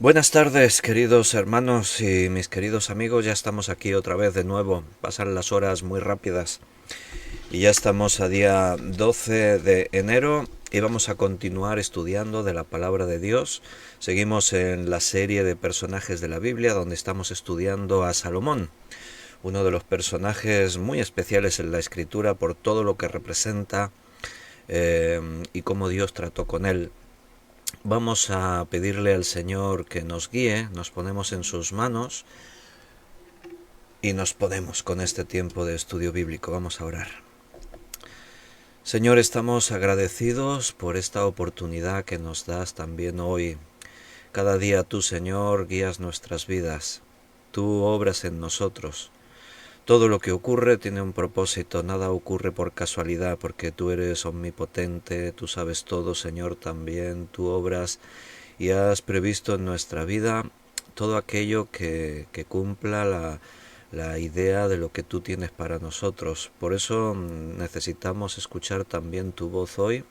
Buenas tardes, queridos hermanos y mis queridos amigos. Ya estamos aquí otra vez de nuevo. Pasan las horas muy rápidas y ya estamos a día 12 de enero y vamos a continuar estudiando de la palabra de Dios. Seguimos en la serie de personajes de la Biblia donde estamos estudiando a Salomón, uno de los personajes muy especiales en la escritura por todo lo que representa y cómo Dios trató con él. Vamos a pedirle al Señor que nos guíe, nos ponemos en sus manos y nos ponemos con este tiempo de estudio bíblico. Vamos a orar. Señor, estamos agradecidos por esta oportunidad que nos das también hoy. Cada día tú, Señor, guías nuestras vidas. Tú obras en nosotros. Todo lo que ocurre tiene un propósito, nada ocurre por casualidad, porque tú eres omnipotente, tú sabes todo, Señor, también, tú obras y has previsto en nuestra vida todo aquello que cumpla la idea de lo que tú tienes para nosotros. Por eso necesitamos escuchar también tu voz hoy,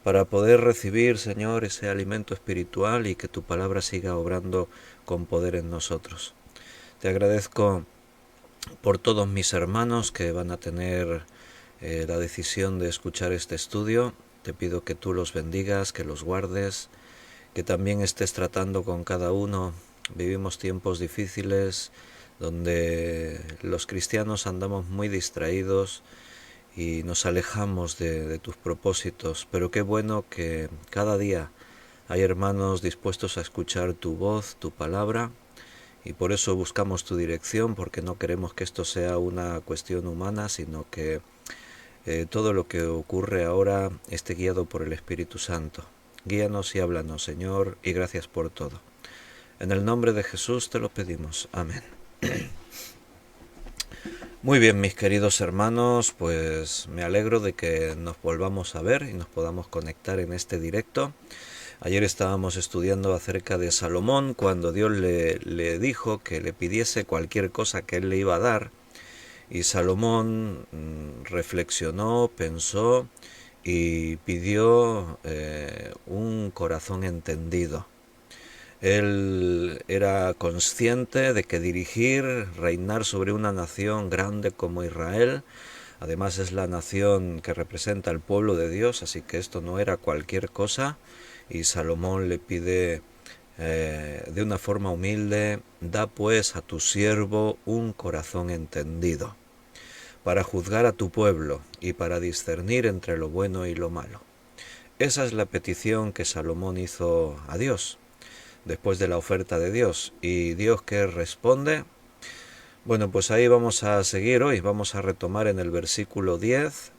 para poder recibir, Señor, ese alimento espiritual y que tu palabra siga obrando con poder en nosotros. Te agradezco por todos mis hermanos que van a tener la decisión de escuchar este estudio. Te pido que tú los bendigas, que los guardes, que también estés tratando con cada uno. Vivimos tiempos difíciles donde los cristianos andamos muy distraídos y nos alejamos de tus propósitos, pero qué bueno que cada día hay hermanos dispuestos a escuchar tu voz, tu palabra, y por eso buscamos tu dirección, porque no queremos que esto sea una cuestión humana, sino que todo lo que ocurre ahora esté guiado por el Espíritu Santo. Guíanos y háblanos, Señor, y gracias por todo. En el nombre de Jesús te lo pedimos. Amén. Muy bien, mis queridos hermanos, pues me alegro de que nos volvamos a ver y nos podamos conectar en este directo. Ayer estábamos estudiando acerca de Salomón, cuando Dios le dijo que le pidiese cualquier cosa que él le iba a dar, y Salomón reflexionó, pensó y pidió un corazón entendido. Él era consciente de que dirigir, reinar sobre una nación grande como Israel, además es la nación que representa al pueblo de Dios, así que esto no era cualquier cosa, y Salomón le pide de una forma humilde: da pues a tu siervo un corazón entendido, para juzgar a tu pueblo y para discernir entre lo bueno y lo malo. Esa es la petición que Salomón hizo a Dios después de la oferta de Dios. ¿Y Dios qué responde? Bueno, pues ahí vamos a seguir hoy. Vamos a retomar en el versículo 10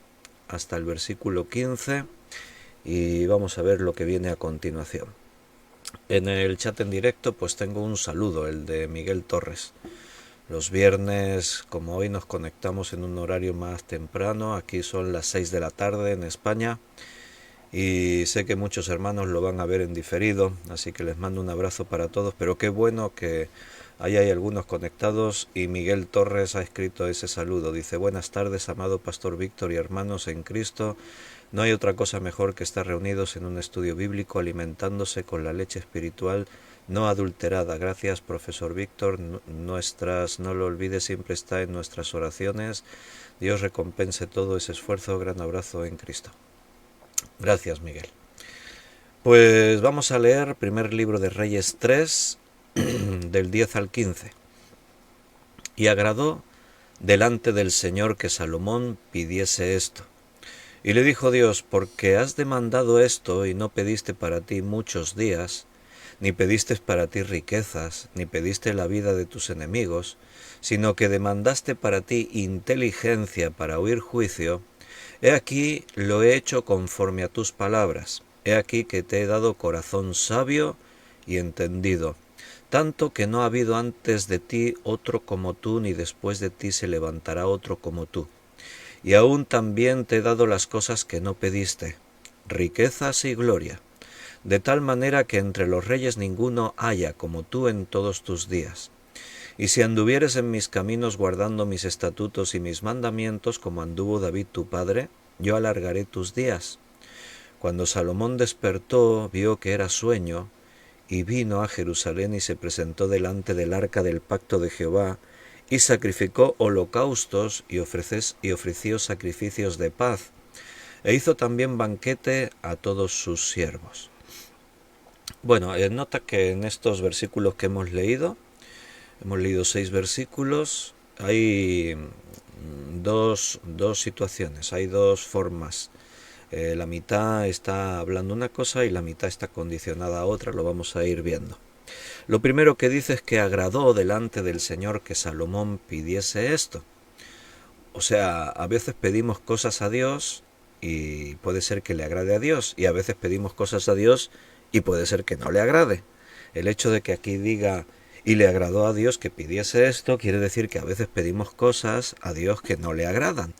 hasta el versículo 15 y vamos a ver lo que viene a continuación. En el chat en directo pues tengo un saludo, el de Miguel Torres. Los viernes, como hoy, nos conectamos en un horario más temprano. Aquí son las 6 de la tarde en España. Y sé que muchos hermanos lo van a ver en diferido, así que les mando un abrazo para todos, pero qué bueno que ahí hay algunos conectados. Y Miguel Torres ha escrito ese saludo, dice: buenas tardes, amado Pastor Víctor y hermanos en Cristo. No hay otra cosa mejor que estar reunidos en un estudio bíblico, alimentándose con la leche espiritual no adulterada. Gracias, profesor Víctor. No lo olvides, siempre está en nuestras oraciones. Dios recompense todo ese esfuerzo. Gran abrazo en Cristo. Gracias, Miguel. Pues vamos a leer primer libro de Reyes 3, del 10 al 15. Y agradó delante del Señor que Salomón pidiese esto. Y le dijo Dios: porque has demandado esto y no pediste para ti muchos días, ni pediste para ti riquezas, ni pediste la vida de tus enemigos, sino que demandaste para ti inteligencia para oír juicio, he aquí lo he hecho conforme a tus palabras. He aquí que te he dado corazón sabio y entendido, tanto que no ha habido antes de ti otro como tú, ni después de ti se levantará otro como tú. Y aún también te he dado las cosas que no pediste, riquezas y gloria, de tal manera que entre los reyes ninguno haya como tú en todos tus días. Y si anduvieres en mis caminos guardando mis estatutos y mis mandamientos, como anduvo David tu padre, yo alargaré tus días. Cuando Salomón despertó, vio que era sueño, y vino a Jerusalén y se presentó delante del arca del pacto de Jehová, y sacrificó holocaustos y ofreció sacrificios de paz, e hizo también banquete a todos sus siervos. Bueno, nota que en estos versículos que hemos leído 6 versículos, hay dos situaciones, hay dos formas. La mitad está hablando una cosa y la mitad está condicionada a otra, lo vamos a ir viendo. Lo primero que dice es que agradó delante del Señor que Salomón pidiese esto. O sea, a veces pedimos cosas a Dios y puede ser que le agrade a Dios, y a veces pedimos cosas a Dios y puede ser que no le agrade. El hecho de que aquí diga y le agradó a Dios que pidiese esto quiere decir que a veces pedimos cosas a Dios que no le agradan.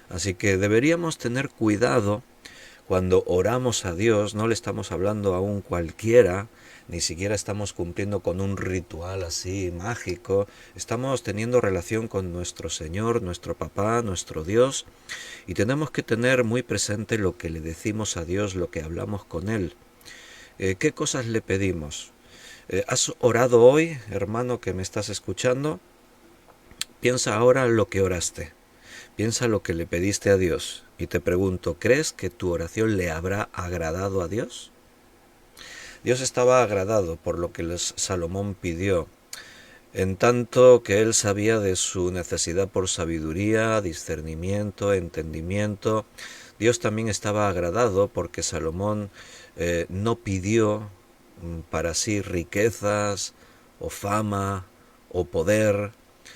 Así que deberíamos tener cuidado cuando oramos a Dios, no le estamos hablando a un cualquiera, ni siquiera estamos cumpliendo con un ritual así mágico, estamos teniendo relación con nuestro Señor, nuestro Papá, nuestro Dios, y tenemos que tener muy presente lo que le decimos a Dios, lo que hablamos con Él. ¿Qué cosas le pedimos? ¿Has orado hoy, hermano que me estás escuchando? Piensa ahora lo que oraste. Piensa lo que le pediste a Dios y te pregunto, ¿crees que tu oración le habrá agradado a Dios? Dios estaba agradado por lo que Salomón pidió, en tanto que él sabía de su necesidad por sabiduría, discernimiento, entendimiento. Dios también estaba agradado porque Salomón no pidió para sí riquezas o fama o poder,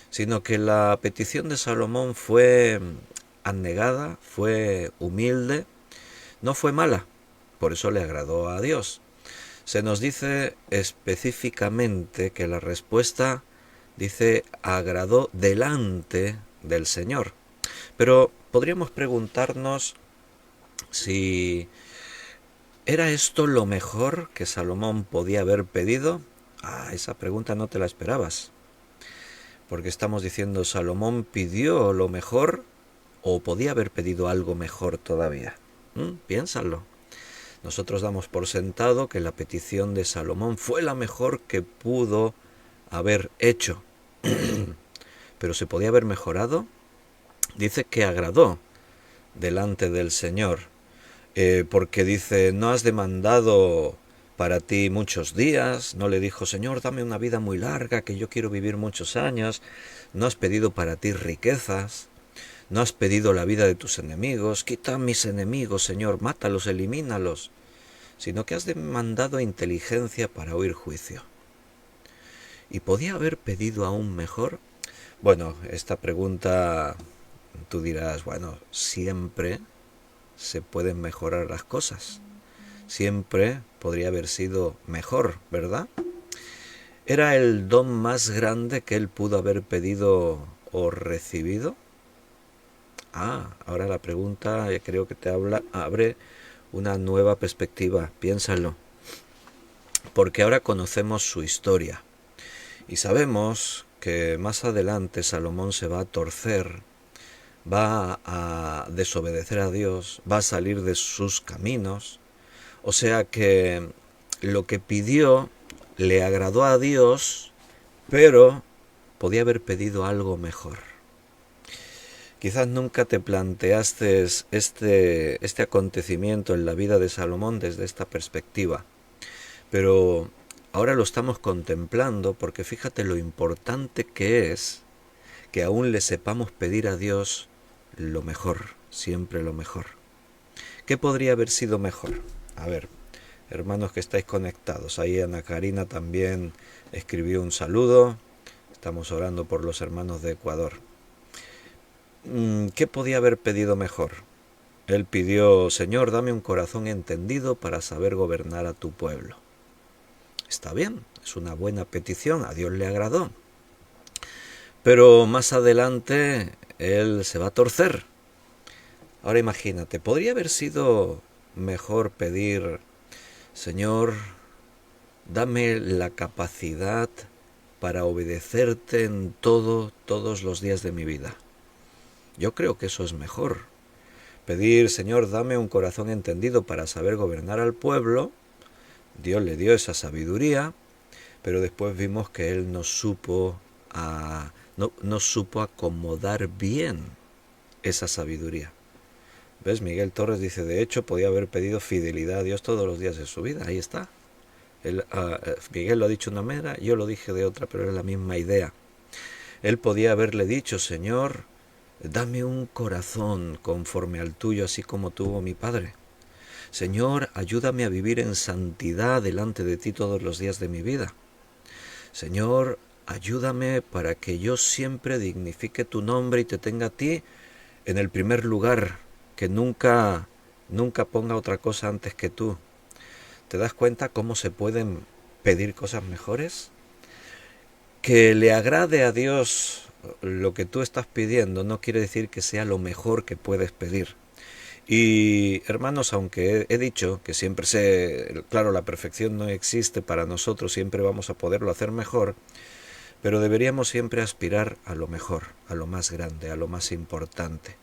sino que la petición de Salomón fue abnegada, fue humilde, no fue mala, por eso le agradó a Dios. Se nos dice específicamente que la respuesta dice agradó delante del Señor. Pero podríamos preguntarnos si ¿era esto lo mejor que Salomón podía haber pedido? Esa pregunta no te la esperabas. Porque estamos diciendo, ¿Salomón pidió lo mejor o podía haber pedido algo mejor todavía? Piénsalo. Nosotros damos por sentado que la petición de Salomón fue la mejor que pudo haber hecho. Pero ¿se podía haber mejorado? Dice que agradó delante del Señor. Porque dice, no has demandado para ti muchos días, no le dijo, Señor, dame una vida muy larga, que yo quiero vivir muchos años, no has pedido para ti riquezas, no has pedido la vida de tus enemigos, quita a mis enemigos, Señor, mátalos, elimínalos, sino que has demandado inteligencia para oír juicio. ¿Y podía haber pedido aún mejor? Bueno, esta pregunta tú dirás, bueno, siempre se pueden mejorar las cosas. Siempre podría haber sido mejor, ¿verdad? ¿Era el don más grande que él pudo haber pedido o recibido? Ahora la pregunta creo que te abre una nueva perspectiva, piénsalo. Porque ahora conocemos su historia y sabemos que más adelante Salomón se va a torcer, va a desobedecer a Dios, va a salir de sus caminos. O sea que lo que pidió le agradó a Dios, pero podía haber pedido algo mejor. Quizás nunca te planteaste este acontecimiento en la vida de Salomón desde esta perspectiva, pero ahora lo estamos contemplando porque fíjate lo importante que es que aún le sepamos pedir a Dios lo mejor, siempre lo mejor. ¿Qué podría haber sido mejor? A ver, hermanos que estáis conectados, ahí Ana Karina también escribió un saludo, estamos orando por los hermanos de Ecuador. ¿Qué podía haber pedido mejor? Él pidió, Señor, dame un corazón entendido para saber gobernar a tu pueblo. Está bien, es una buena petición, a Dios le agradó. Pero más adelante él se va a torcer. Ahora imagínate, podría haber sido mejor pedir, Señor, dame la capacidad para obedecerte en todos los días de mi vida. Yo creo que eso es mejor. Pedir, Señor, dame un corazón entendido para saber gobernar al pueblo, Dios le dio esa sabiduría, pero después vimos que él no supo acomodar bien esa sabiduría. ¿Ves? Miguel Torres dice, de hecho, podía haber pedido fidelidad a Dios todos los días de su vida. Ahí está. Miguel lo ha dicho de una manera, yo lo dije de otra, pero es la misma idea. Él podía haberle dicho, Señor, dame un corazón conforme al tuyo, así como tuvo mi padre. Señor, ayúdame a vivir en santidad delante de ti todos los días de mi vida. Señor, ayúdame para que yo siempre dignifique tu nombre y te tenga a ti en el primer lugar, que nunca ponga otra cosa antes que tú. ¿Te das cuenta cómo se pueden pedir cosas mejores? Que le agrade a Dios lo que tú estás pidiendo no quiere decir que sea lo mejor que puedes pedir. Y hermanos, aunque he dicho que siempre claro, la perfección no existe para nosotros, siempre vamos a poderlo hacer mejor, pero deberíamos siempre aspirar a lo mejor, a lo más grande, a lo más importante.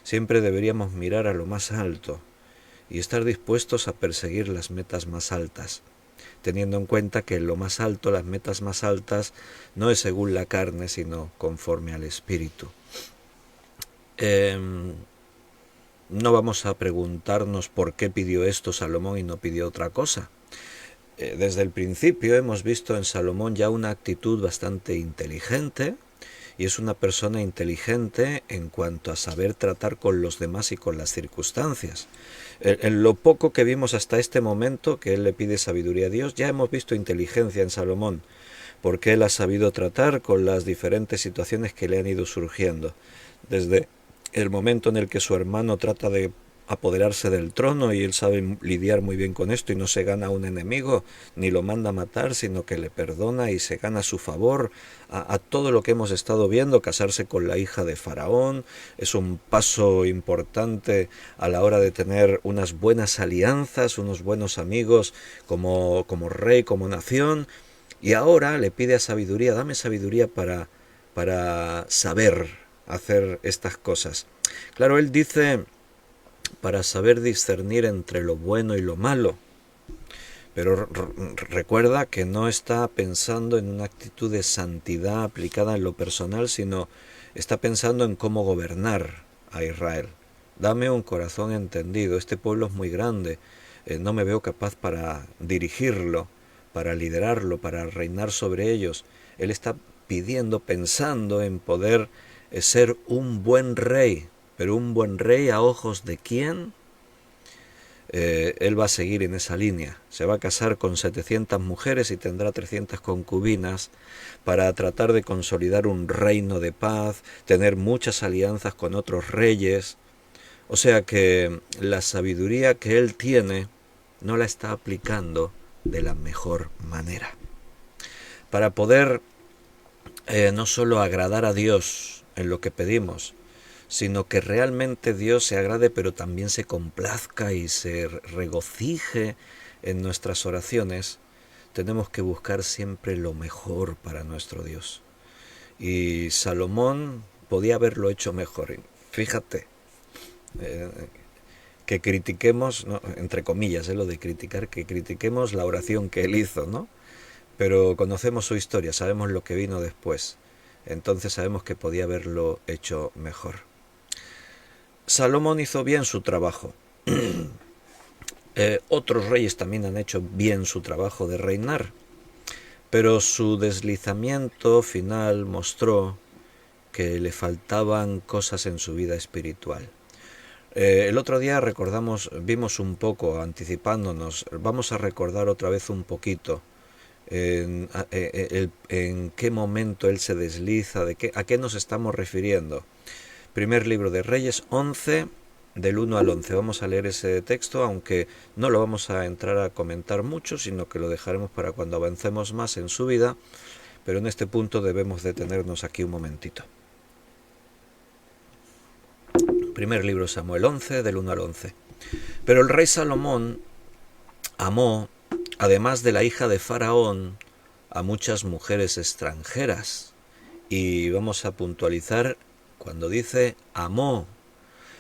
Siempre deberíamos mirar a lo más alto y estar dispuestos a perseguir las metas más altas, teniendo en cuenta que lo más alto, las metas más altas, no es según la carne, sino conforme al Espíritu. No vamos a preguntarnos por qué pidió esto Salomón y no pidió otra cosa. Desde el principio hemos visto en Salomón ya una actitud bastante inteligente, y es una persona inteligente en cuanto a saber tratar con los demás y con las circunstancias. En lo poco que vimos hasta este momento, que él le pide sabiduría a Dios, ya hemos visto inteligencia en Salomón, porque él ha sabido tratar con las diferentes situaciones que le han ido surgiendo. Desde el momento en el que su hermano trata de apoderarse del trono y él sabe lidiar muy bien con esto y no se gana a un enemigo ni lo manda a matar, sino que le perdona y se gana su favor, a todo lo que hemos estado viendo. Casarse con la hija de Faraón es un paso importante a la hora de tener unas buenas alianzas, unos buenos amigos como rey, como nación. Y ahora le pide a sabiduría, dame sabiduría para saber hacer estas cosas. Claro, él dice para saber discernir entre lo bueno y lo malo, pero recuerda que no está pensando en una actitud de santidad aplicada en lo personal, sino está pensando en cómo gobernar a Israel. Dame un corazón entendido, este pueblo es muy grande, no me veo capaz para dirigirlo, para liderarlo, para reinar sobre ellos. Él está pidiendo, pensando en poder ser un buen rey, pero un buen rey a ojos de quién. Él va a seguir en esa línea. Se va a casar con 700 mujeres y tendrá 300 concubinas para tratar de consolidar un reino de paz, tener muchas alianzas con otros reyes. O sea que la sabiduría que él tiene no la está aplicando de la mejor manera. Para poder no solo agradar a Dios en lo que pedimos, sino que realmente Dios se agrade, pero también se complazca y se regocije en nuestras oraciones, tenemos que buscar siempre lo mejor para nuestro Dios. Y Salomón podía haberlo hecho mejor. Fíjate, que critiquemos, ¿no? Entre comillas, lo de criticar, que critiquemos la oración que él hizo, ¿no? Pero conocemos su historia, sabemos lo que vino después, entonces sabemos que podía haberlo hecho mejor. Salomón hizo bien su trabajo. Otros reyes también han hecho bien su trabajo de reinar, pero su deslizamiento final mostró que le faltaban cosas en su vida espiritual. El otro día vimos un poco, anticipándonos, vamos a recordar otra vez un poquito en qué momento él se desliza, a qué nos estamos refiriendo. Primer libro de Reyes 11, del 1 al 11. Vamos a leer ese texto, aunque no lo vamos a entrar a comentar mucho, sino que lo dejaremos para cuando avancemos más en su vida, pero en este punto debemos detenernos aquí un momentito. Primer libro de Samuel 11, del 1 al 11. Pero el rey Salomón amó, además de la hija de Faraón, a muchas mujeres extranjeras. Y vamos a puntualizar cuando dice amó,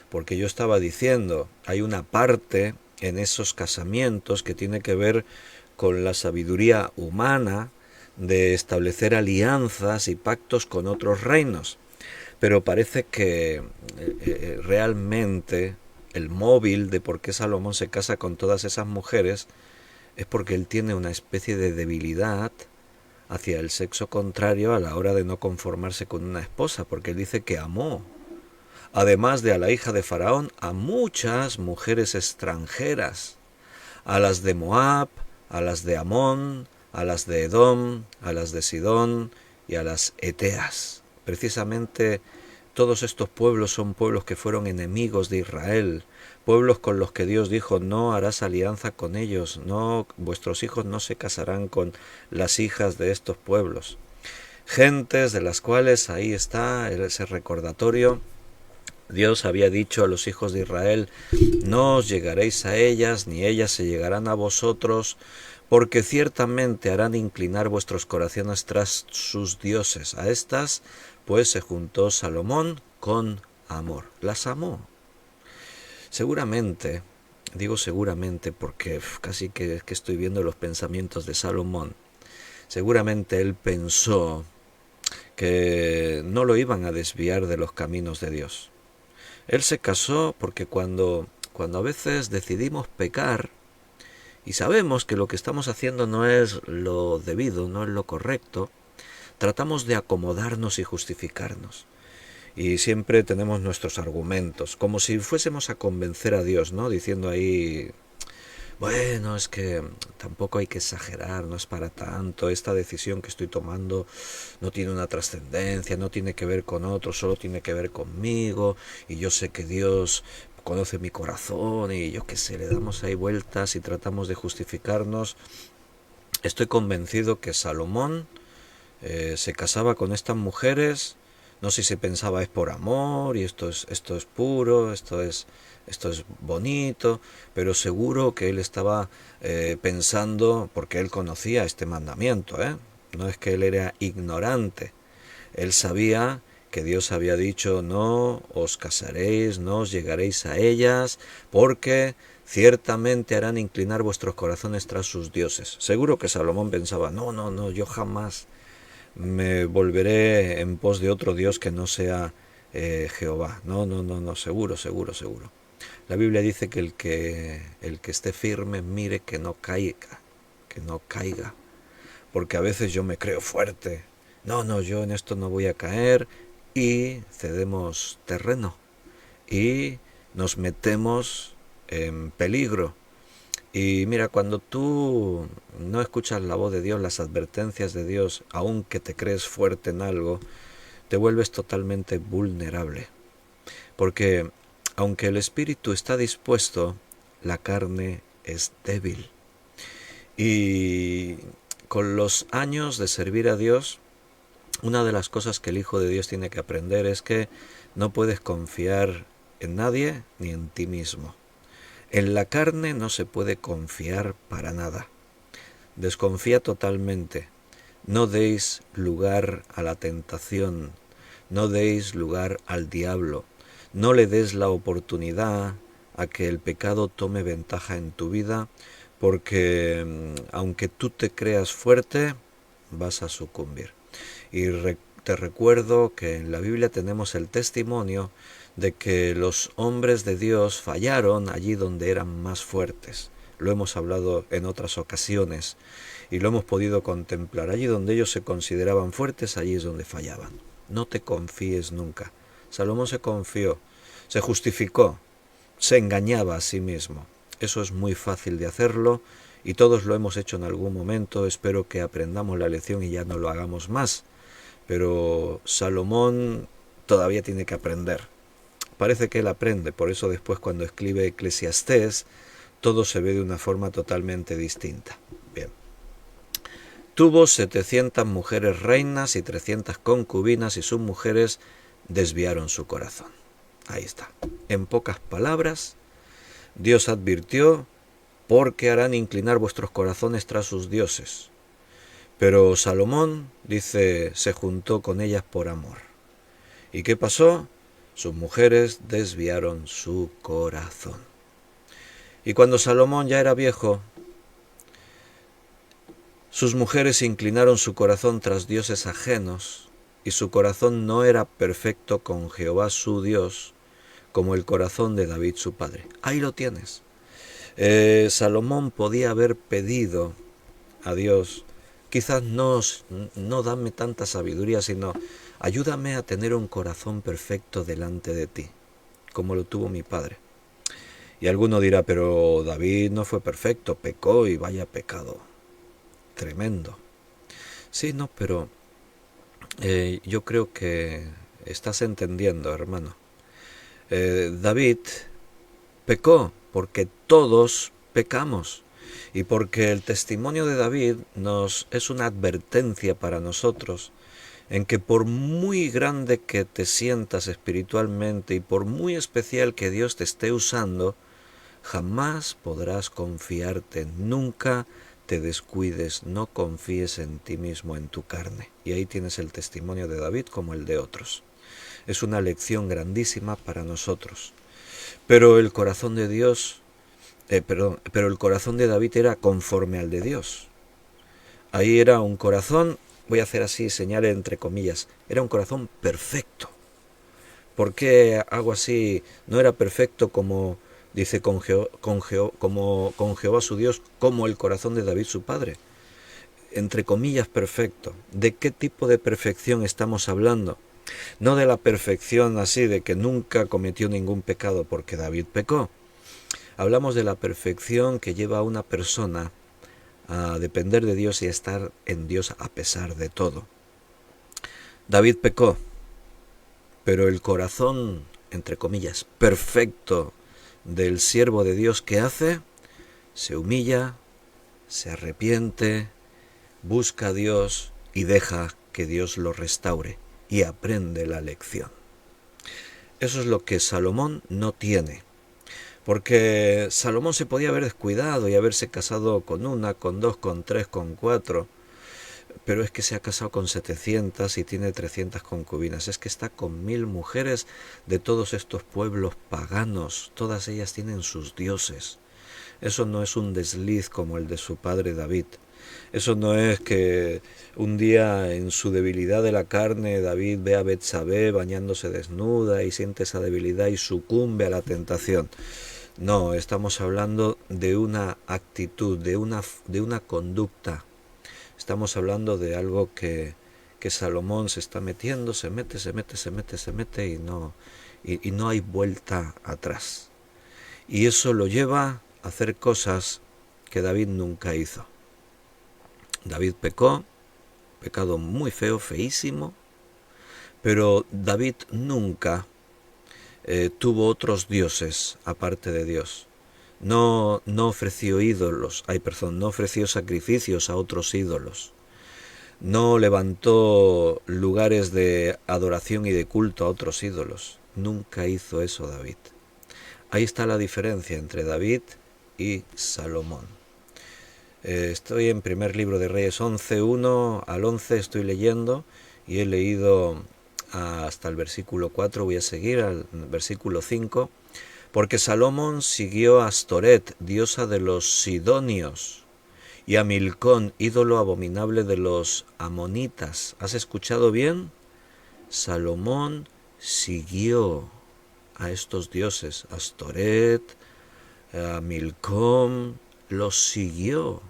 porque yo estaba diciendo, hay una parte en esos casamientos que tiene que ver con la sabiduría humana de establecer alianzas y pactos con otros reinos. Pero parece que realmente el móvil de por qué Salomón se casa con todas esas mujeres es porque él tiene una especie de debilidad hacia el sexo contrario a la hora de no conformarse con una esposa, porque él dice que amó, además de a la hija de Faraón, a muchas mujeres extranjeras, a las de Moab, a las de Amón, a las de Edom, a las de Sidón y a las Eteas. Precisamente todos estos pueblos son pueblos que fueron enemigos de Israel, pueblos con los que Dios dijo: no harás alianza con ellos, no, vuestros hijos no se casarán con las hijas de estos pueblos. Gentes de las cuales ahí está ese recordatorio. Dios había dicho a los hijos de Israel: no os llegaréis a ellas, ni ellas se llegarán a vosotros, porque ciertamente harán inclinar vuestros corazones tras sus dioses. A estas pues se juntó Salomón con amor. Las amó. Seguramente, digo seguramente porque casi que estoy viendo los pensamientos de Salomón, seguramente él pensó que no lo iban a desviar de los caminos de Dios. Él se casó porque cuando a veces decidimos pecar y sabemos que lo que estamos haciendo no es lo debido, no es lo correcto, tratamos de acomodarnos y justificarnos. Y siempre tenemos nuestros argumentos, como si fuésemos a convencer a Dios, ¿no? Diciendo ahí: bueno, es que tampoco hay que exagerar, no es para tanto, esta decisión que estoy tomando no tiene una trascendencia, no tiene que ver con otros, solo tiene que ver conmigo, y yo sé que Dios conoce mi corazón, y yo qué sé, le damos ahí vueltas y tratamos de justificarnos. Estoy convencido que Salomón se casaba con estas mujeres, no sé si se pensaba es por amor, y esto es puro, esto es bonito, pero seguro que él estaba pensando, porque él conocía este mandamiento, no es que él era ignorante, él sabía que Dios había dicho: no os casaréis, no os llegaréis a ellas, porque ciertamente harán inclinar vuestros corazones tras sus dioses. Seguro que Salomón pensaba: no, yo jamás me volveré en pos de otro Dios que no sea Jehová. No, seguro. La Biblia dice que el que esté firme mire que no caiga, porque a veces yo me creo fuerte. No, yo en esto no voy a caer, y cedemos terreno y nos metemos en peligro. Y mira, cuando tú no escuchas la voz de Dios, las advertencias de Dios, aunque te crees fuerte en algo, te vuelves totalmente vulnerable. Porque aunque el espíritu está dispuesto, la carne es débil. Y con los años de servir a Dios, una de las cosas que el Hijo de Dios tiene que aprender es que no puedes confiar en nadie ni en ti mismo. En la carne no se puede confiar para nada. Desconfía totalmente. No deis lugar a la tentación, no deis lugar al diablo, no le des la oportunidad a que el pecado tome ventaja en tu vida, porque aunque tú te creas fuerte, vas a sucumbir. Y te recuerdo que en la Biblia tenemos el testimonio de que los hombres de Dios fallaron allí donde eran más fuertes. Lo hemos hablado en otras ocasiones y lo hemos podido contemplar. Allí donde ellos se consideraban fuertes, allí es donde fallaban. No te confíes nunca. Salomón se confió, se justificó, se engañaba a sí mismo. Eso es muy fácil de hacerlo y todos lo hemos hecho en algún momento. Espero que aprendamos la lección y ya no lo hagamos más. Pero Salomón todavía tiene que aprender. Parece que él aprende, por eso después cuando escribe Eclesiastés, todo se ve de una forma totalmente distinta. Bien. Tuvo 700 mujeres reinas y 300 concubinas, y sus mujeres desviaron su corazón. Ahí está. En pocas palabras, Dios advirtió: porque harán inclinar vuestros corazones tras sus dioses. Pero Salomón, dice, se juntó con ellas por amor. ¿Y qué pasó? Sus mujeres desviaron su corazón. Y cuando Salomón ya era viejo, sus mujeres inclinaron su corazón tras dioses ajenos, y su corazón no era perfecto con Jehová su Dios, como el corazón de David su padre. Ahí lo tienes. Salomón podía haber pedido a Dios, quizás no dame tanta sabiduría, sino ayúdame a tener un corazón perfecto delante de ti, como lo tuvo mi padre. Y alguno dirá, pero David no fue perfecto, pecó y vaya pecado. Tremendo. Sí, no, pero yo creo que estás entendiendo, hermano. David pecó porque todos pecamos y porque el testimonio de David nos es una advertencia para nosotros en que por muy grande que te sientas espiritualmente y por muy especial que Dios te esté usando, jamás podrás confiarte, nunca te descuides, no confíes en ti mismo, en tu carne. Y ahí tienes el testimonio de David como el de otros. Es una lección grandísima para nosotros. Pero el corazón de Dios, pero el corazón de David era conforme al de Dios. Ahí era un corazón, voy a hacer así, señales entre comillas, era un corazón perfecto. ¿Por qué hago así? No era perfecto como dice con Jehová su Dios, como el corazón de David su padre. Entre comillas perfecto. ¿De qué tipo de perfección estamos hablando? No de la perfección así de que nunca cometió ningún pecado porque David pecó. Hablamos de la perfección que lleva a una persona a depender de Dios y a estar en Dios a pesar de todo. David pecó, pero el corazón, entre comillas, perfecto del siervo de Dios que hace, se humilla, se arrepiente, busca a Dios y deja que Dios lo restaure y aprende la lección. Eso es lo que Salomón no tiene. Porque Salomón se podía haber descuidado y haberse casado con una, con dos, con tres, con cuatro, pero es que se ha casado con 700 y tiene 300 concubinas. Es que está con 1000 mujeres de todos estos pueblos paganos. Todas ellas tienen sus dioses. Eso no es un desliz como el de su padre David. Eso no es que un día en su debilidad de la carne David ve a Betsabé bañándose desnuda y siente esa debilidad y sucumbe a la tentación. No, estamos hablando de una actitud, de una conducta. Estamos hablando de algo que Salomón se está metiendo, se mete y no hay vuelta atrás. Y eso lo lleva a hacer cosas que David nunca hizo. David pecó, pecado muy feo, feísimo, pero David nunca tuvo otros dioses aparte de Dios. No ofreció no ofreció sacrificios a otros ídolos. No levantó lugares de adoración y de culto a otros ídolos. Nunca hizo eso David. Ahí está la diferencia entre David y Salomón. Estoy en primer libro de Reyes 11, 1 al 11 estoy leyendo y he leído hasta el versículo 4, voy a seguir al versículo 5. Porque Salomón siguió a Astoret, diosa de los sidonios, y a Milcón, ídolo abominable de los amonitas. ¿Has escuchado bien? Salomón siguió a estos dioses, Astoret, a Milcón, los siguió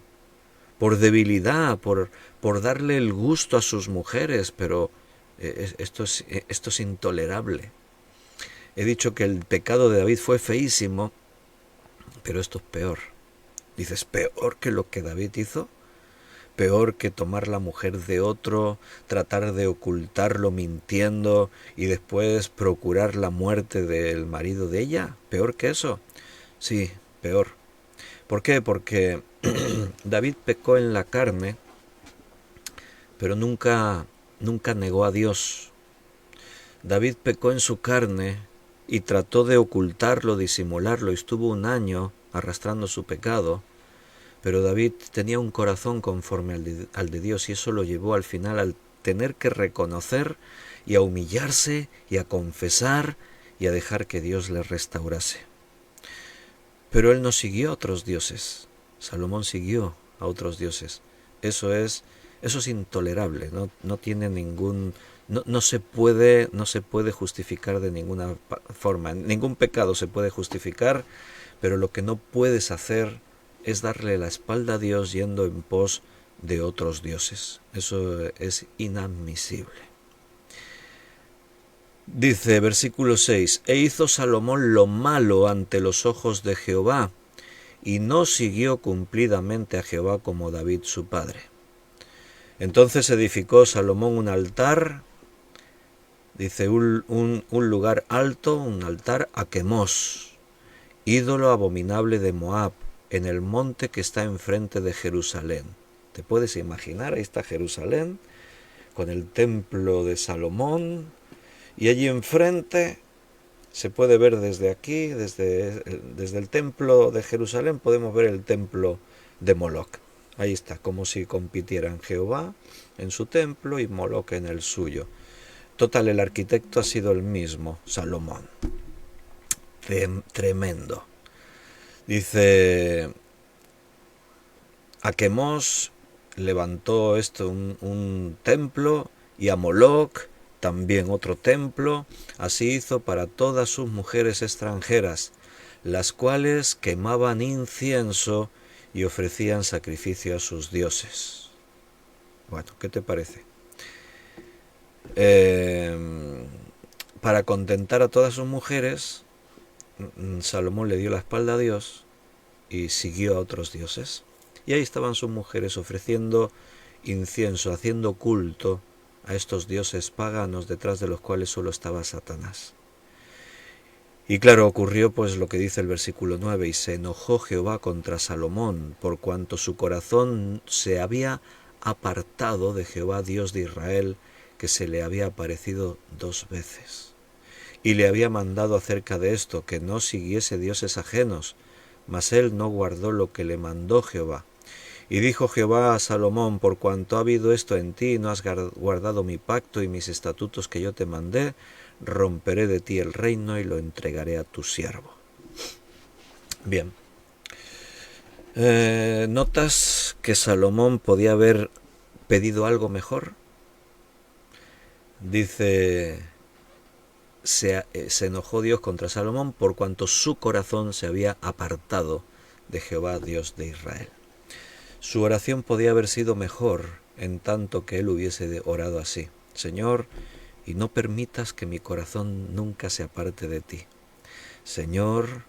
por debilidad, por darle el gusto a sus mujeres, pero esto es intolerable. He dicho que el pecado de David fue feísimo, pero esto es peor. Dices, ¿peor que lo que David hizo? ¿Peor que tomar la mujer de otro, tratar de ocultarlo mintiendo y después procurar la muerte del marido de ella? ¿Peor que eso? Sí, peor. ¿Por qué? Porque David pecó en la carne, pero nunca negó a Dios. David pecó en su carne y trató de ocultarlo, disimularlo, y estuvo un año arrastrando su pecado, pero David tenía un corazón conforme al de Dios y eso lo llevó al final al tener que reconocer y a humillarse y a confesar y a dejar que Dios le restaurase. Pero él no siguió a otros dioses. Salomón siguió a otros dioses. Eso es intolerable, no tiene ningún, no se puede justificar de ninguna forma. Ningún pecado se puede justificar, pero lo que no puedes hacer es darle la espalda a Dios yendo en pos de otros dioses. Eso es inadmisible. Dice, versículo 6, e hizo Salomón lo malo ante los ojos de Jehová, y no siguió cumplidamente a Jehová como David su padre. Entonces edificó Salomón un altar, dice, un lugar alto, un altar a Quemos, ídolo abominable de Moab, en el monte que está enfrente de Jerusalén. ¿Te puedes imaginar? Ahí está Jerusalén, con el templo de Salomón, y allí enfrente se puede ver desde aquí, desde el templo de Jerusalén, podemos ver el templo de Moloc. Ahí está, como si compitieran Jehová en su templo y Moloc en el suyo. Total, el arquitecto ha sido el mismo, Salomón. Tremendo. Dice, a Quemos levantó un templo, y a Moloc también otro templo. Así hizo para todas sus mujeres extranjeras, las cuales quemaban incienso y ofrecían sacrificio a sus dioses. Bueno, ¿qué te parece? Para contentar a todas sus mujeres, Salomón le dio la espalda a Dios y siguió a otros dioses. Y ahí estaban sus mujeres ofreciendo incienso, haciendo culto a estos dioses paganos detrás de los cuales solo estaba Satanás. Y claro, ocurrió pues lo que dice el versículo 9, y se enojó Jehová contra Salomón, por cuanto su corazón se había apartado de Jehová Dios de Israel, que se le había aparecido 2 veces. Y le había mandado acerca de esto, que no siguiese dioses ajenos, mas él no guardó lo que le mandó Jehová. Y dijo Jehová a Salomón, por cuanto ha habido esto en ti, y no has guardado mi pacto y mis estatutos que yo te mandé, romperé de ti el reino y lo entregaré a tu siervo. Bien. ¿Notas que Salomón podía haber pedido algo mejor? Dice, se enojó Dios contra Salomón por cuanto su corazón se había apartado de Jehová, Dios de Israel. Su oración podía haber sido mejor en tanto que él hubiese orado así: Señor, y no permitas que mi corazón nunca se aparte de ti. Señor,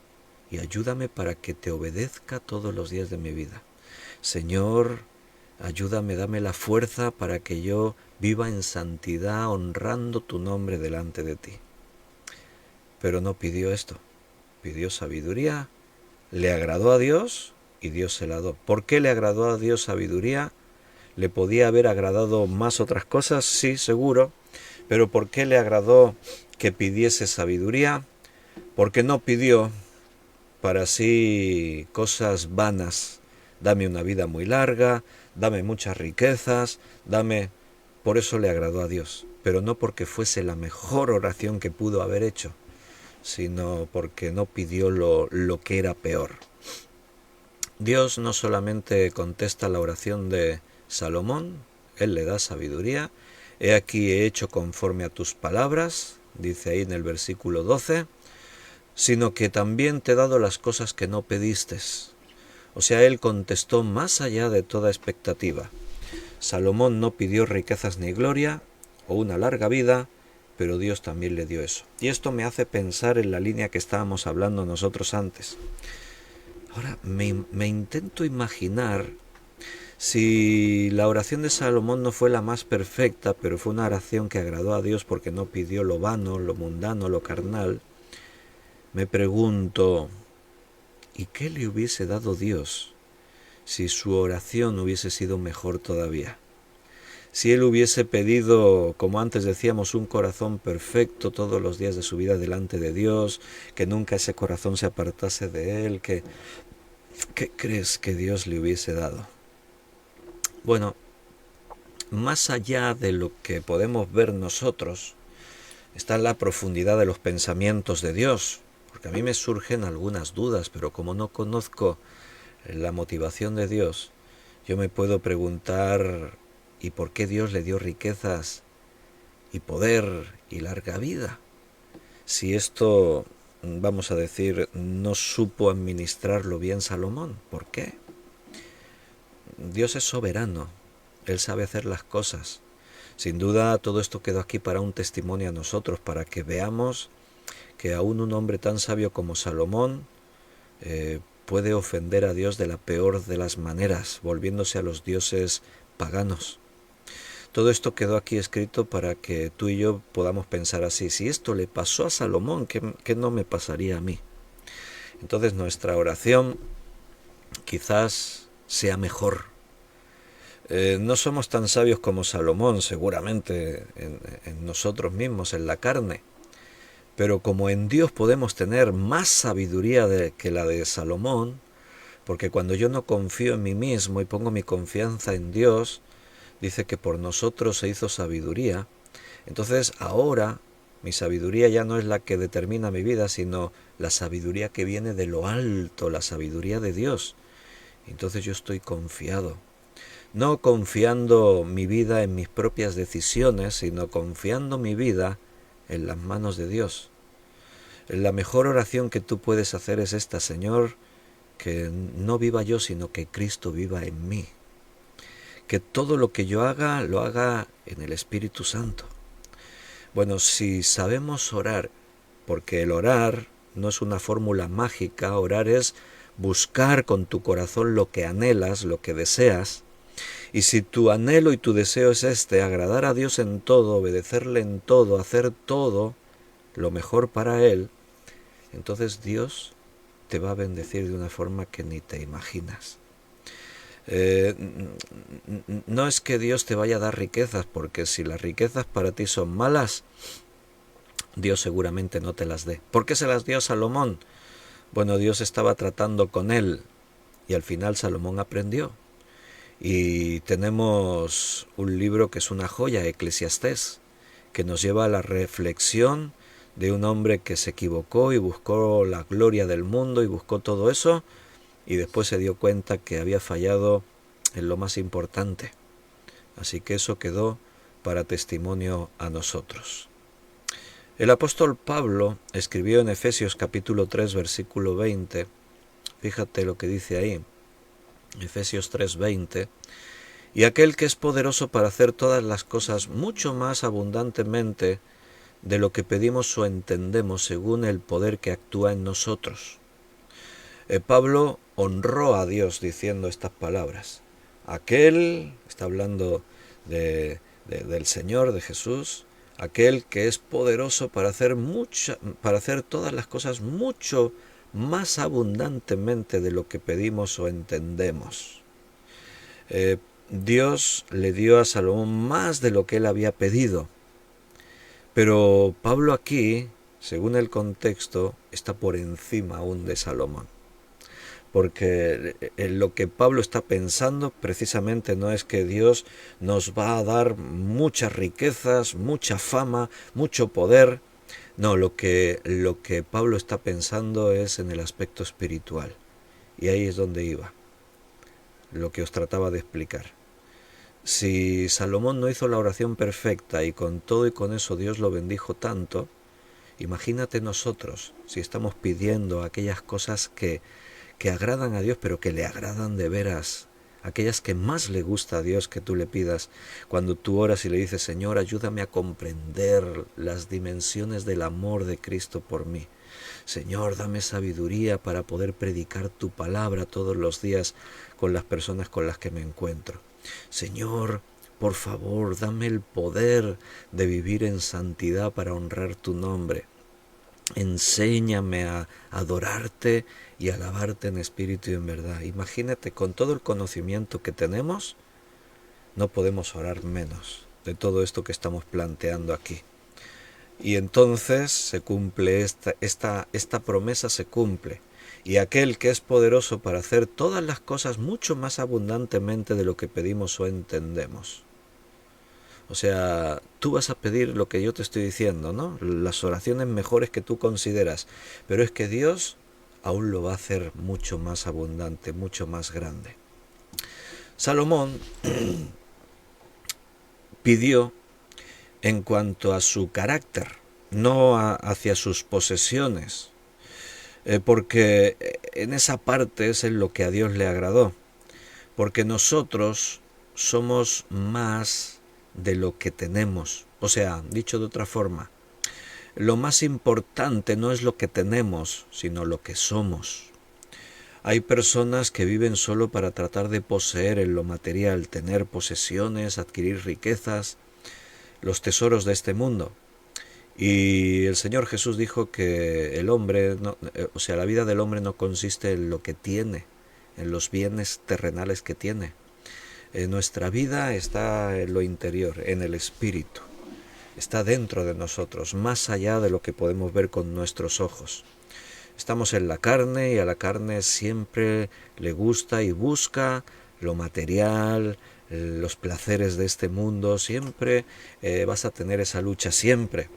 y ayúdame para que te obedezca todos los días de mi vida. Señor, ayúdame, dame la fuerza para que yo viva en santidad, honrando tu nombre delante de ti. Pero no pidió esto, pidió sabiduría, le agradó a Dios y Dios se la dio. ¿Por qué le agradó a Dios sabiduría? ¿Le podía haber agradado más otras cosas? Sí, seguro. Pero ¿por qué le agradó que pidiese sabiduría? Porque no pidió para sí cosas vanas. Dame una vida muy larga, dame muchas riquezas, dame... Por eso le agradó a Dios, pero no porque fuese la mejor oración que pudo haber hecho, sino porque no pidió lo que era peor. Dios no solamente contesta la oración de Salomón, Él le da sabiduría. He aquí he hecho conforme a tus palabras, dice ahí en el versículo 12, sino que también te he dado las cosas que no pediste. O sea, Él contestó más allá de toda expectativa. Salomón no pidió riquezas ni gloria o una larga vida, pero Dios también le dio eso. Y esto me hace pensar en la línea que estábamos hablando nosotros antes. Ahora me intento imaginar si la oración de Salomón no fue la más perfecta, pero fue una oración que agradó a Dios porque no pidió lo vano, lo mundano, lo carnal. Me pregunto, ¿y qué le hubiese dado Dios si su oración hubiese sido mejor todavía? Si él hubiese pedido, como antes decíamos, un corazón perfecto todos los días de su vida delante de Dios, que nunca ese corazón se apartase de él, ¿qué crees que Dios le hubiese dado? Bueno, más allá de lo que podemos ver nosotros, está la profundidad de los pensamientos de Dios, porque a mí me surgen algunas dudas, pero como no conozco la motivación de Dios, yo me puedo preguntar, ¿y por qué Dios le dio riquezas y poder y larga vida? Si esto, vamos a decir, no supo administrarlo bien Salomón, ¿por qué? Dios es soberano, Él sabe hacer las cosas. Sin duda todo esto quedó aquí para un testimonio a nosotros, para que veamos que aún un hombre tan sabio como Salomón puede ofender a Dios de la peor de las maneras, volviéndose a los dioses paganos. Todo esto quedó aquí escrito para que tú y yo podamos pensar así: si esto le pasó a Salomón, ¿qué no me pasaría a mí? Entonces nuestra oración quizás sea mejor. No somos tan sabios como Salomón, seguramente, en nosotros mismos, en la carne, pero como en Dios podemos tener más sabiduría que la de Salomón, porque cuando yo no confío en mí mismo y pongo mi confianza en Dios, dice que por nosotros se hizo sabiduría. Entonces ahora mi sabiduría ya no es la que determina mi vida, sino la sabiduría que viene de lo alto, la sabiduría de Dios. Entonces yo estoy confiado. No confiando mi vida en mis propias decisiones, sino confiando mi vida en las manos de Dios. La mejor oración que tú puedes hacer es esta: Señor, que no viva yo, sino que Cristo viva en mí. Que todo lo que yo haga, lo haga en el Espíritu Santo. Bueno, si sabemos orar, porque el orar no es una fórmula mágica, orar es buscar con tu corazón lo que anhelas, lo que deseas. Y si tu anhelo y tu deseo es agradar a Dios en todo, obedecerle en todo, hacer todo lo mejor para Él, entonces Dios te va a bendecir de una forma que ni te imaginas. No es que Dios te vaya a dar riquezas, porque si las riquezas para ti son malas, Dios seguramente no te las dé. ¿Por qué se las dio a Salomón? Bueno, Dios estaba tratando con él y al final Salomón aprendió. Y tenemos un libro que es una joya, Eclesiastés, que nos lleva a la reflexión de un hombre que se equivocó y buscó la gloria del mundo y buscó todo eso, y después se dio cuenta que había fallado en lo más importante. Así que eso quedó para testimonio a nosotros. El apóstol Pablo escribió en Efesios capítulo 3 versículo 20, fíjate lo que dice ahí, Efesios 3:20, y aquel que es poderoso para hacer todas las cosas mucho más abundantemente de lo que pedimos o entendemos, según el poder que actúa en nosotros. Pablo honró a Dios diciendo estas palabras. Aquel, está hablando del Señor, de Jesús, aquel que es poderoso para hacer todas las cosas mucho más abundantemente de lo que pedimos o entendemos. Dios le dio a Salomón más de lo que él había pedido. Pero Pablo aquí, según el contexto, está por encima aún de Salomón. Porque lo que Pablo está pensando precisamente no es que Dios nos va a dar muchas riquezas, mucha fama, mucho poder. No, lo que Pablo está pensando es en el aspecto espiritual. Y ahí es donde iba, lo que os trataba de explicar. Si Salomón no hizo la oración perfecta y con todo y con eso Dios lo bendijo tanto, imagínate nosotros si estamos pidiendo aquellas cosas que agradan a Dios, pero que le agradan de veras, aquellas que más le gusta a Dios que tú le pidas. Cuando tú oras y le dices: Señor, ayúdame a comprender las dimensiones del amor de Cristo por mí. Señor, dame sabiduría para poder predicar tu palabra todos los días con las personas con las que me encuentro. Señor, por favor, dame el poder de vivir en santidad para honrar tu nombre. Enséñame a adorarte y alabarte en espíritu y en verdad. Imagínate, con todo el conocimiento que tenemos, no podemos orar menos de todo esto que estamos planteando aquí. Y entonces se cumple esta promesa se cumple. Y aquel que es poderoso para hacer todas las cosas mucho más abundantemente de lo que pedimos o entendemos. O sea, tú vas a pedir lo que yo te estoy diciendo, ¿no? Las oraciones mejores que tú consideras, pero es que Dios aún lo va a hacer mucho más abundante, mucho más grande. Salomón pidió en cuanto a su carácter, no hacia sus posesiones, porque en esa parte es en lo que a Dios le agradó, porque nosotros somos más de lo que tenemos. O sea, dicho de otra forma, lo más importante no es lo que tenemos, sino lo que somos. Hay personas que viven solo para tratar de poseer en lo material, tener posesiones, adquirir riquezas, los tesoros de este mundo. Y el Señor Jesús dijo que el hombre, o sea, la vida del hombre no consiste en lo que tiene, en los bienes terrenales que tiene. Nuestra vida está en lo interior, en el espíritu. Está dentro de nosotros, más allá de lo que podemos ver con nuestros ojos. Estamos en la carne y a la carne siempre le gusta y busca lo material, los placeres de este mundo, siempre vas a tener esa lucha, siempre.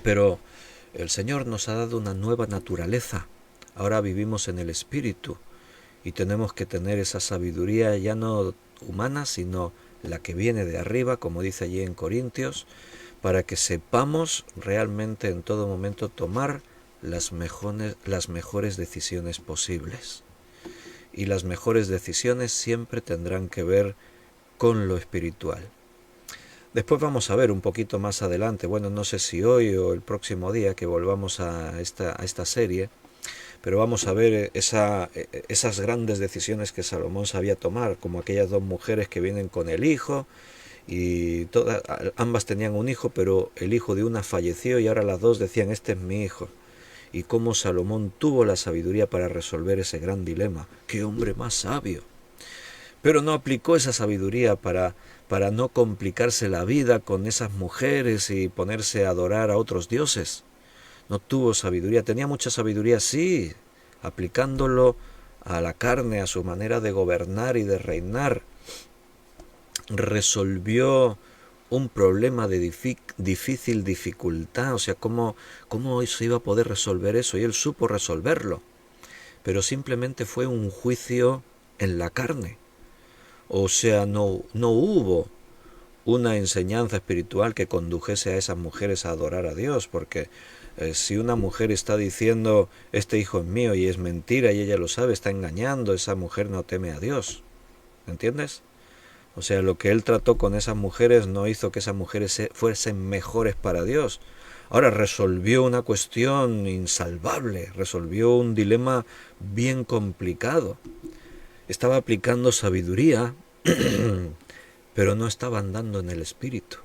Pero el Señor nos ha dado una nueva naturaleza. Ahora vivimos en el Espíritu y tenemos que tener esa sabiduría ya no humana, sino la que viene de arriba, como dice allí en Corintios, para que sepamos realmente en todo momento tomar las mejores decisiones posibles. Y las mejores decisiones siempre tendrán que ver con lo espiritual. Después vamos a ver un poquito más adelante, bueno, no sé si hoy o el próximo día que volvamos a esta serie, pero vamos a ver esas grandes decisiones que Salomón sabía tomar, como aquellas dos mujeres que vienen con el hijo, y ambas tenían un hijo, pero el hijo de una falleció y ahora las dos decían, este es mi hijo. Y cómo Salomón tuvo la sabiduría para resolver ese gran dilema. ¡Qué hombre más sabio! Pero no aplicó esa sabiduría para no complicarse la vida con esas mujeres y ponerse a adorar a otros dioses. No tuvo sabiduría, tenía mucha sabiduría, sí, aplicándolo a la carne, a su manera de gobernar y de reinar. Resolvió un problema de difícil dificultad, o sea, ¿cómo se iba a poder resolver eso? Y él supo resolverlo, pero simplemente fue un juicio en la carne. O sea, no hubo una enseñanza espiritual que condujese a esas mujeres a adorar a Dios, porque si una mujer está diciendo, este hijo es mío y es mentira y ella lo sabe, está engañando, esa mujer no teme a Dios. ¿Entiendes? O sea, lo que él trató con esas mujeres no hizo que esas mujeres fuesen mejores para Dios. Ahora resolvió una cuestión insalvable, resolvió un dilema bien complicado. Estaba aplicando sabiduría, pero no estaba andando en el Espíritu.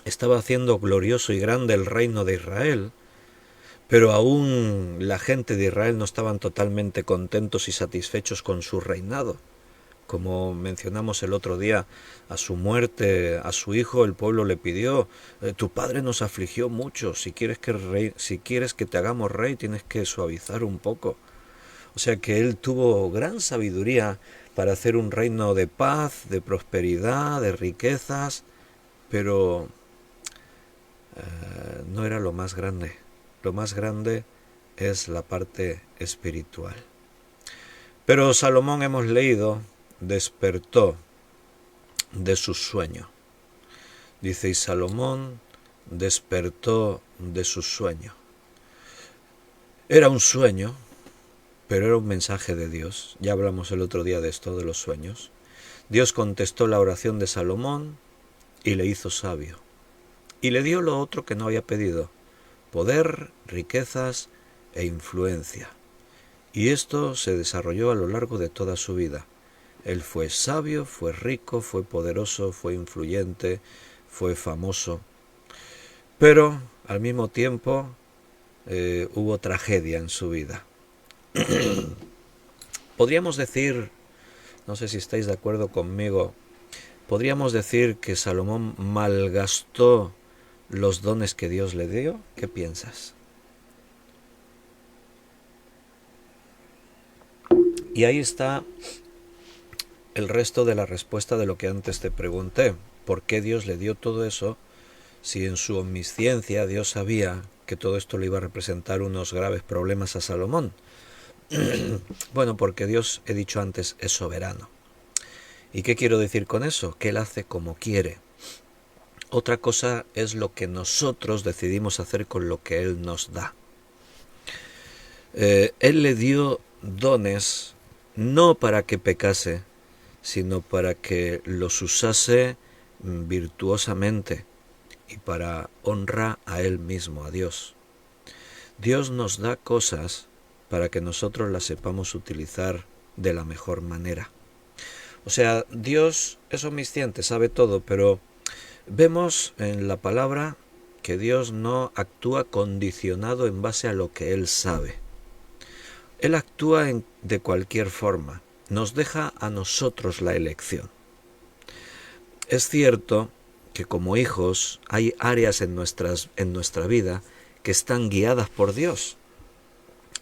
Estaba haciendo glorioso y grande el reino de Israel, pero aún la gente de Israel no estaban totalmente contentos y satisfechos con su reinado. Como mencionamos el otro día, a su muerte, a su hijo, el pueblo le pidió, tu padre nos afligió mucho, si quieres que te hagamos rey, tienes que suavizar un poco. O sea que él tuvo gran sabiduría para hacer un reino de paz, de prosperidad, de riquezas, pero no era lo más grande. Lo más grande es la parte espiritual. Pero Salomón, hemos leído, despertó de su sueño. Dice, y Salomón despertó de su sueño. Era un sueño, pero era un mensaje de Dios. Ya hablamos el otro día de esto, de los sueños. Dios contestó la oración de Salomón y le hizo sabio. Y le dio lo otro que no había pedido, poder, riquezas e influencia. Y esto se desarrolló a lo largo de toda su vida. Él fue sabio, fue rico, fue poderoso, fue influyente, fue famoso. Pero al mismo tiempo hubo tragedia en su vida. Podríamos decir, no sé si estáis de acuerdo conmigo, podríamos decir que Salomón malgastó los dones que Dios le dio. ¿Qué piensas? Y ahí está el resto de la respuesta de lo que antes te pregunté. ¿Por qué Dios le dio todo eso si en su omnisciencia Dios sabía que todo esto le iba a representar unos graves problemas a Salomón? Bueno, porque Dios, he dicho antes, es soberano. ¿Y qué quiero decir con eso? Que Él hace como quiere. Otra cosa es lo que nosotros decidimos hacer con lo que Él nos da. Él le dio dones no para que pecase, sino para que los usase virtuosamente y para honra a Él mismo, a Dios. Dios nos da cosas para que nosotros las sepamos utilizar de la mejor manera. O sea, Dios es omnisciente, sabe todo, pero vemos en la palabra que Dios no actúa condicionado en base a lo que Él sabe. Él actúa de cualquier forma, nos deja a nosotros la elección. Es cierto que como hijos hay áreas en nuestra vida que están guiadas por Dios.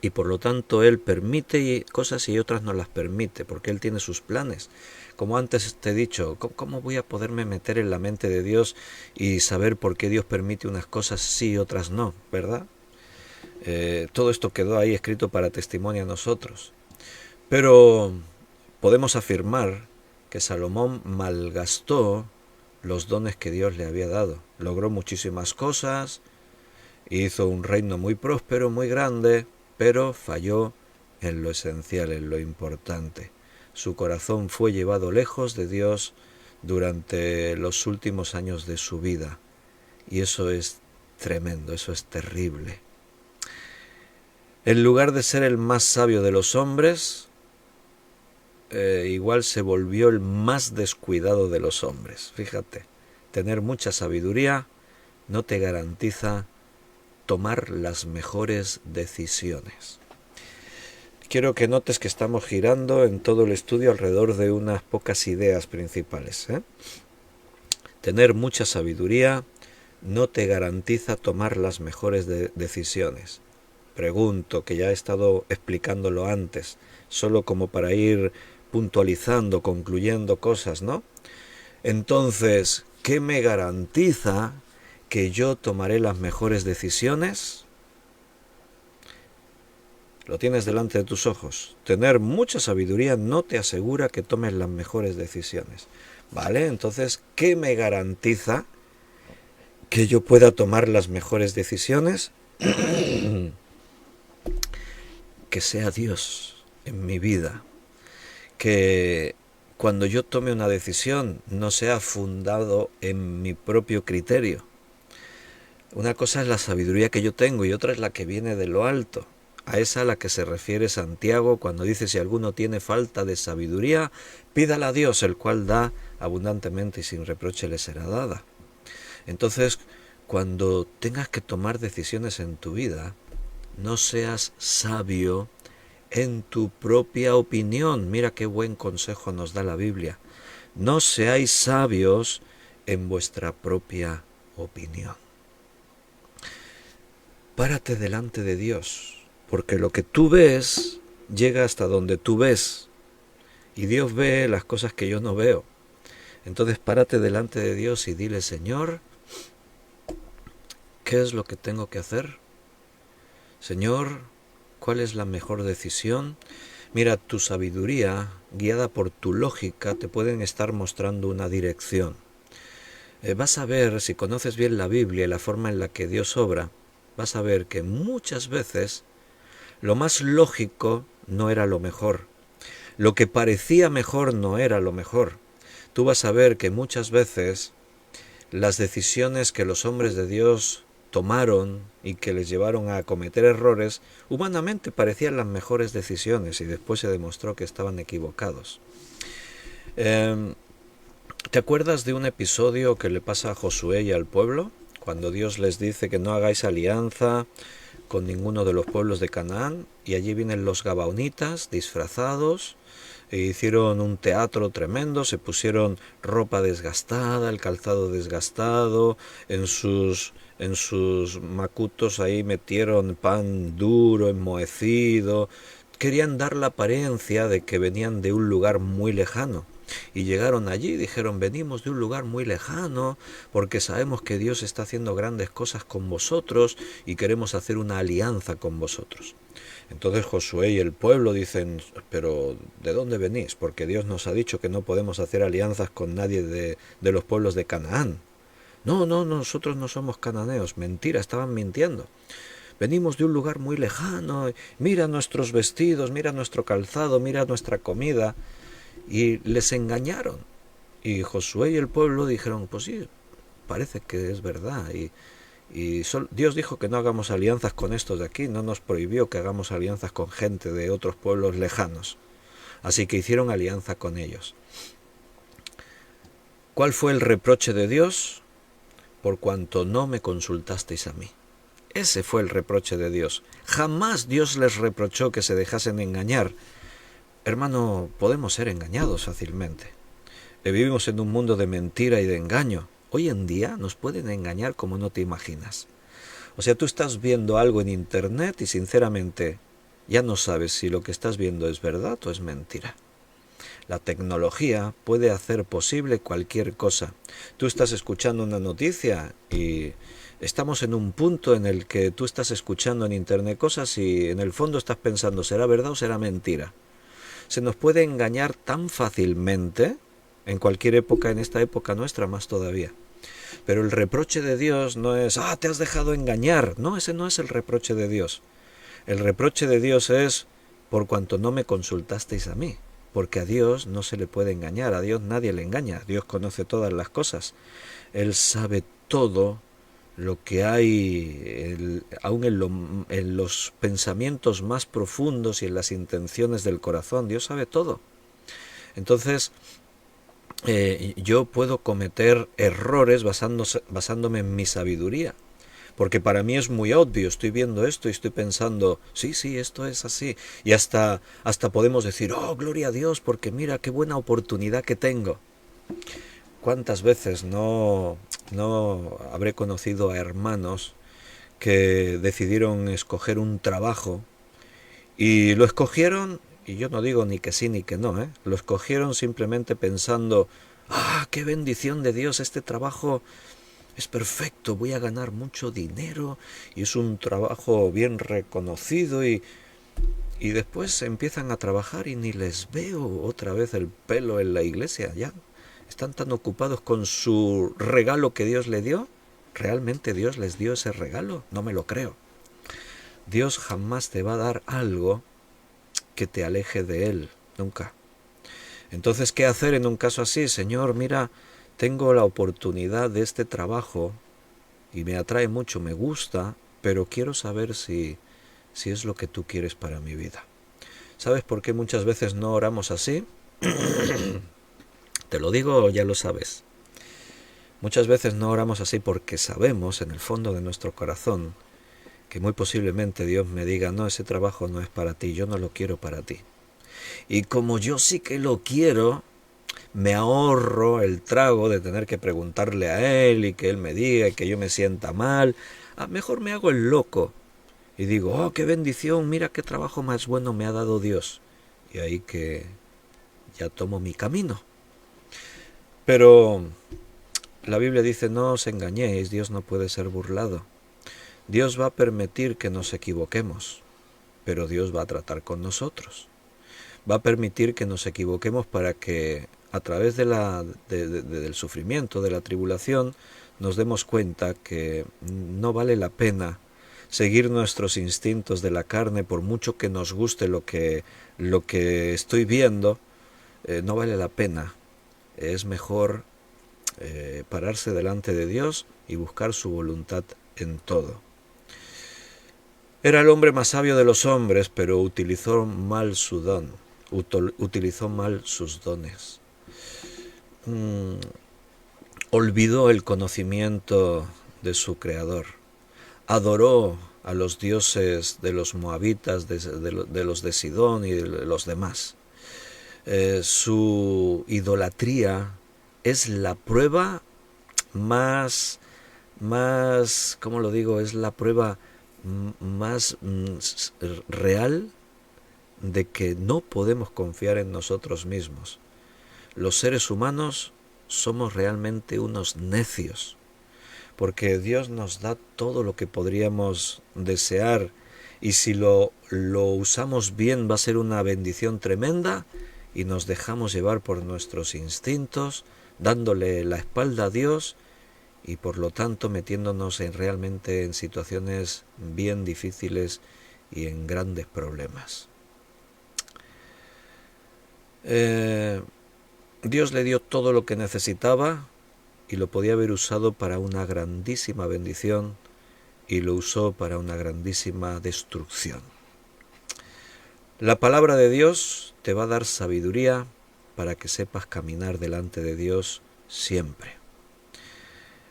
Y por lo tanto Él permite cosas y otras no las permite, porque Él tiene sus planes. Como antes te he dicho, ¿cómo voy a poderme meter en la mente de Dios y saber por qué Dios permite unas cosas sí y otras no, verdad? Todo esto quedó ahí escrito para testimonio a nosotros. Pero podemos afirmar que Salomón malgastó los dones que Dios le había dado. Logró muchísimas cosas, hizo un reino muy próspero, muy grande, pero falló en lo esencial, en lo importante. Su corazón fue llevado lejos de Dios durante los últimos años de su vida. Y eso es tremendo, eso es terrible. En lugar de ser el más sabio de los hombres, igual se volvió el más descuidado de los hombres. Fíjate, tener mucha sabiduría no te garantiza tomar las mejores decisiones. Quiero que notes que estamos girando en todo el estudio alrededor de unas pocas ideas principales. Tener mucha sabiduría no te garantiza tomar las mejores decisiones. Pregunto, que ya he estado explicándolo antes, solo como para ir puntualizando, concluyendo cosas, ¿no? Entonces, ¿qué me garantiza que yo tomaré las mejores decisiones? Lo tienes delante de tus ojos. Tener mucha sabiduría no te asegura que tomes las mejores decisiones. ¿Vale? Entonces, ¿qué me garantiza que yo pueda tomar las mejores decisiones? Que sea Dios en mi vida. Que cuando yo tome una decisión no sea fundado en mi propio criterio. Una cosa es la sabiduría que yo tengo y otra es la que viene de lo alto. A esa a la que se refiere Santiago cuando dice: si alguno tiene falta de sabiduría, pídala a Dios, el cual da abundantemente y sin reproche le será dada. Entonces, cuando tengas que tomar decisiones en tu vida, no seas sabio en tu propia opinión. Mira qué buen consejo nos da la Biblia. No seáis sabios en vuestra propia opinión. Párate delante de Dios, porque lo que tú ves llega hasta donde tú ves, y Dios ve las cosas que yo no veo. Entonces párate delante de Dios y dile: Señor, ¿qué es lo que tengo que hacer? Señor, ¿cuál es la mejor decisión? Mira, tu sabiduría, guiada por tu lógica, te pueden estar mostrando una dirección. Vas a ver, si conoces bien la Biblia y la forma en la que Dios obra, vas a ver que muchas veces lo más lógico no era lo mejor. Lo que parecía mejor no era lo mejor. Tú vas a ver que muchas veces las decisiones que los hombres de Dios tomaron y que les llevaron a cometer errores, humanamente parecían las mejores decisiones y después se demostró que estaban equivocados. ¿Te acuerdas de un episodio que le pasa a Josué y al pueblo? Cuando Dios les dice que no hagáis alianza con ninguno de los pueblos de Canaán, y allí vienen los gabaonitas disfrazados, e hicieron un teatro tremendo, se pusieron ropa desgastada, el calzado desgastado, en sus macutos ahí metieron pan duro, enmohecido, querían dar la apariencia de que venían de un lugar muy lejano. Y llegaron allí y dijeron, venimos de un lugar muy lejano, porque sabemos que Dios está haciendo grandes cosas con vosotros y queremos hacer una alianza con vosotros. Entonces Josué y el pueblo dicen, pero ¿de dónde venís? Porque Dios nos ha dicho que no podemos hacer alianzas con nadie de los pueblos de Canaán. No, no, nosotros no somos cananeos. Mentira, estaban mintiendo. Venimos de un lugar muy lejano, mira nuestros vestidos, mira nuestro calzado, mira nuestra comida. Y les engañaron. Y Josué y el pueblo dijeron, pues sí, parece que es verdad. Dios dijo que no hagamos alianzas con estos de aquí, no nos prohibió que hagamos alianzas con gente de otros pueblos lejanos. Así que hicieron alianza con ellos. ¿Cuál fue el reproche de Dios? Por cuanto no me consultasteis a mí. Ese fue el reproche de Dios. Jamás Dios les reprochó que se dejasen engañar. Hermano, podemos ser engañados fácilmente. Vivimos en un mundo de mentira y de engaño. Hoy en día nos pueden engañar como no te imaginas. O sea, tú estás viendo algo en internet y sinceramente ya no sabes si lo que estás viendo es verdad o es mentira. La tecnología puede hacer posible cualquier cosa. Tú estás escuchando una noticia y estamos en un punto en el que tú estás escuchando en internet cosas y en el fondo estás pensando, ¿será verdad o será mentira? Se nos puede engañar tan fácilmente, en cualquier época, en esta época nuestra más todavía. Pero el reproche de Dios no es, te has dejado engañar. No, ese no es el reproche de Dios. El reproche de Dios es, por cuanto no me consultasteis a mí. Porque a Dios no se le puede engañar, a Dios nadie le engaña, Dios conoce todas las cosas. Él sabe todo lo que hay, aún en los pensamientos más profundos y en las intenciones del corazón. Dios sabe todo. Entonces, yo puedo cometer errores basándome en mi sabiduría. Porque para mí es muy obvio, estoy viendo esto y estoy pensando, sí, esto es así. Y hasta podemos decir, gloria a Dios, porque mira qué buena oportunidad que tengo. ¿Cuántas veces no habré conocido a hermanos que decidieron escoger un trabajo y lo escogieron, y yo no digo ni que sí ni que no, lo escogieron simplemente pensando, qué bendición de Dios, este trabajo es perfecto, voy a ganar mucho dinero y es un trabajo bien reconocido y después empiezan a trabajar y ni les veo otra vez el pelo en la iglesia, ya están tan ocupados con su regalo que Dios le dio. ¿Realmente Dios les dio ese regalo? No me lo creo. Dios jamás te va a dar algo que te aleje de Él, nunca. Entonces, ¿qué hacer en un caso así? Señor, mira, tengo la oportunidad de este trabajo y me atrae mucho, me gusta, pero quiero saber si es lo que tú quieres para mi vida. ¿Sabes por qué muchas veces no oramos así? Te lo digo o ya lo sabes. Muchas veces no oramos así porque sabemos en el fondo de nuestro corazón que muy posiblemente Dios me diga, no, ese trabajo no es para ti, yo no lo quiero para ti. Y como yo sí que lo quiero, me ahorro el trago de tener que preguntarle a Él y que Él me diga y que yo me sienta mal. Mejor me hago el loco y digo, qué bendición, mira qué trabajo más bueno me ha dado Dios. Y ahí que ya tomo mi camino. Pero la Biblia dice, no os engañéis, Dios no puede ser burlado. Dios va a permitir que nos equivoquemos, pero Dios va a tratar con nosotros. Va a permitir que nos equivoquemos para que a través del sufrimiento, de la tribulación, nos demos cuenta que no vale la pena seguir nuestros instintos de la carne, por mucho que nos guste lo que estoy viendo, no vale la pena. Es mejor pararse delante de Dios y buscar su voluntad en todo. Era el hombre más sabio de los hombres, pero utilizó mal su don, utilizó mal sus dones. Olvidó el conocimiento de su creador. Adoró a los dioses de los moabitas, de los de Sidón y de los demás. Su idolatría es la prueba más, ¿cómo lo digo? Es la prueba más real de que no podemos confiar en nosotros mismos. los seres humanos somos realmente unos necios, porque Dios nos da todo lo que podríamos desear y si lo usamos bien va a ser una bendición tremenda y nos dejamos llevar por nuestros instintos, dándole la espalda a Dios y por lo tanto metiéndonos realmente en situaciones bien difíciles y en grandes problemas. Dios le dio todo lo que necesitaba y lo podía haber usado para una grandísima bendición y lo usó para una grandísima destrucción. La palabra de Dios te va a dar sabiduría para que sepas caminar delante de Dios siempre.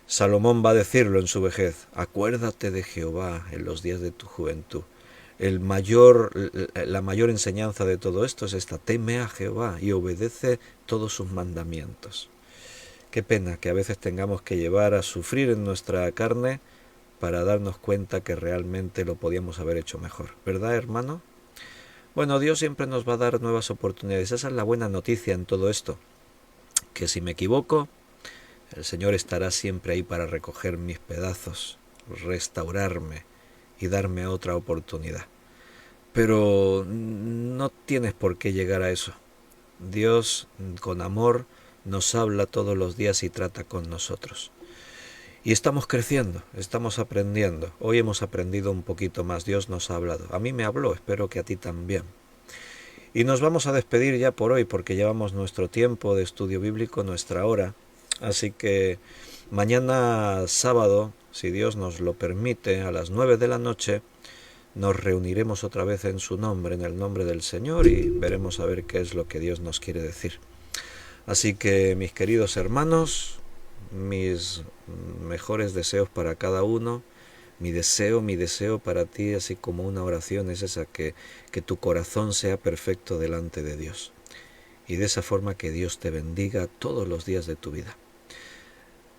Salomón va a decirlo en su vejez: acuérdate de Jehová en los días de tu juventud. La mayor enseñanza de todo esto es esta: teme a Jehová y obedece todos sus mandamientos. Qué pena que a veces tengamos que llevar a sufrir en nuestra carne para darnos cuenta que realmente lo podíamos haber hecho mejor. ¿Verdad, hermano? Bueno, Dios siempre nos va a dar nuevas oportunidades. Esa es la buena noticia en todo esto, que si me equivoco, el Señor estará siempre ahí para recoger mis pedazos, restaurarme y darme otra oportunidad. Pero no tienes por qué llegar a eso. Dios, con amor, nos habla todos los días y trata con nosotros. Y estamos creciendo, estamos aprendiendo. Hoy hemos aprendido un poquito más, Dios nos ha hablado. A mí me habló, espero que a ti también. Y nos vamos a despedir ya por hoy porque llevamos nuestro tiempo de estudio bíblico, nuestra hora. Así que mañana sábado, si Dios nos lo permite, a las 9 de la noche, nos reuniremos otra vez en su nombre, en el nombre del Señor, y veremos a ver qué es lo que Dios nos quiere decir. Así que, mis queridos hermanos, mis mejores deseos para cada uno, mi deseo para ti, así como una oración, es esa, que tu corazón sea perfecto delante de Dios. Y de esa forma que Dios te bendiga todos los días de tu vida.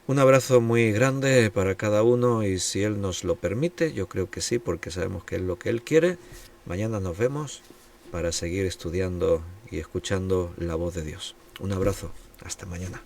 Un abrazo muy grande para cada uno y si Él nos lo permite, yo creo que sí, porque sabemos que es lo que Él quiere, mañana nos vemos para seguir estudiando y escuchando la voz de Dios. Un abrazo, hasta mañana.